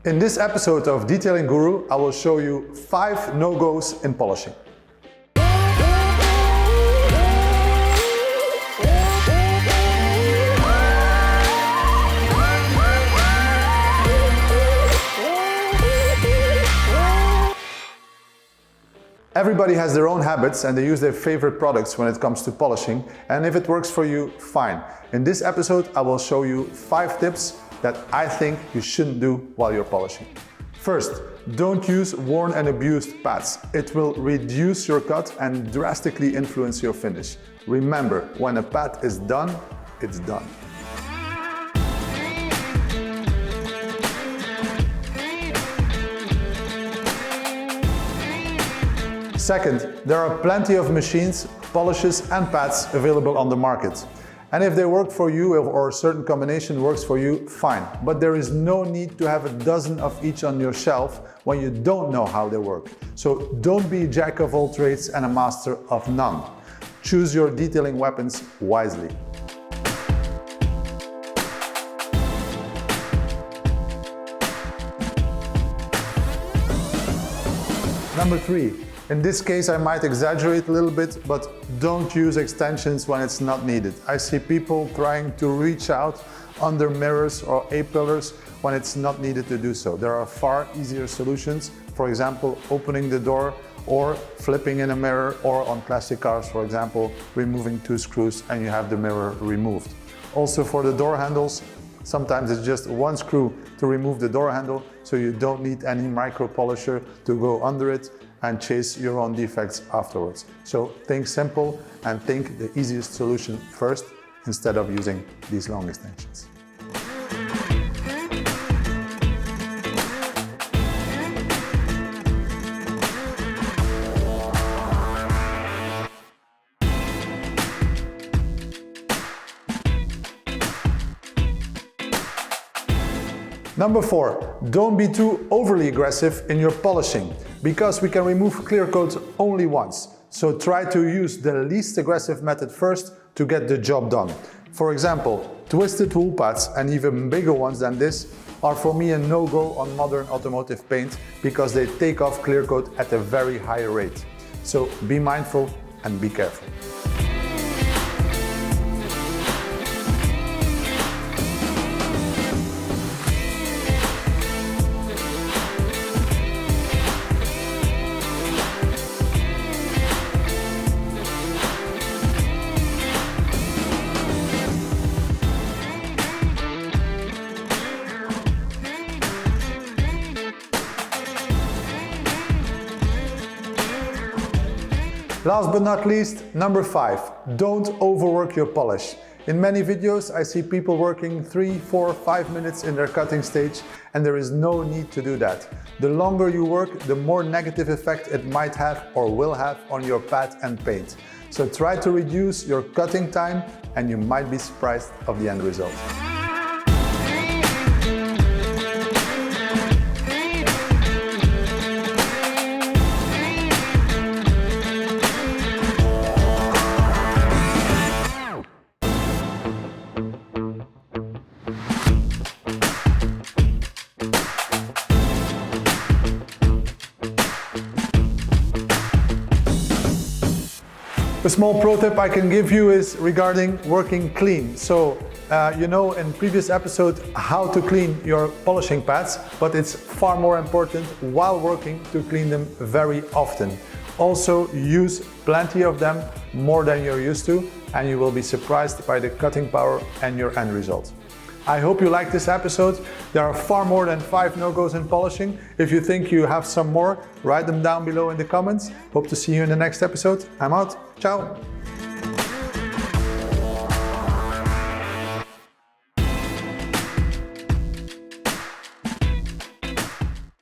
In this episode of Detailing Guru, I will show you 5 no-goes in polishing. Everybody has their own habits and they use their favorite products when it comes to polishing, and if it works for you, fine. In this episode, I will show you 5 tips that I think you shouldn't do while you're polishing. First, don't use worn and abused pads. It will reduce your cut and drastically influence your finish. Remember, when a pad is done, it's done. Second, there are plenty of machines, polishes and pads available on the market. And if they work for you or a certain combination works for you, fine. But there is no need to have a dozen of each on your shelf when you don't know how they work. So don't be a jack of all trades and a master of none. Choose your detailing weapons wisely. Number 3. In this case, I might exaggerate a little bit, but don't use extensions when it's not needed. I see people trying to reach out under mirrors or A-pillars when it's not needed to do so. There are far easier solutions, for example, opening the door or flipping in a mirror, or on classic cars, for example, removing 2 screws and you have the mirror removed. Also for the door handles, sometimes it's just 1 screw to remove the door handle, so you don't need any micro polisher to go under it and chase your own defects afterwards. So think simple and think the easiest solution first instead of using these long extensions. Number 4, don't be too overly aggressive in your polishing, because we can remove clear coat only once. So try to use the least aggressive method first to get the job done. For example, twisted wool pads and even bigger ones than this are for me a no-go on modern automotive paint, because they take off clear coat at a very high rate. So be mindful and be careful. Last but not least, number 5, don't overwork your polish. In many videos I see people working 3, 4, 5 minutes in their cutting stage, and there is no need to do that. The longer you work, the more negative effect it might have or will have on your pad and paint. So try to reduce your cutting time and you might be surprised of the end result. A small pro tip I can give you is regarding working clean. So, you know in previous episode how to clean your polishing pads, but it's far more important while working to clean them very often. Also use plenty of them, more than you're used to, and you will be surprised by the cutting power and your end result. I hope you liked this episode. There are far more than 5 no-goes in polishing. If you think you have some more, write them down below in the comments. Hope to see you in the next episode. I'm out. Ciao.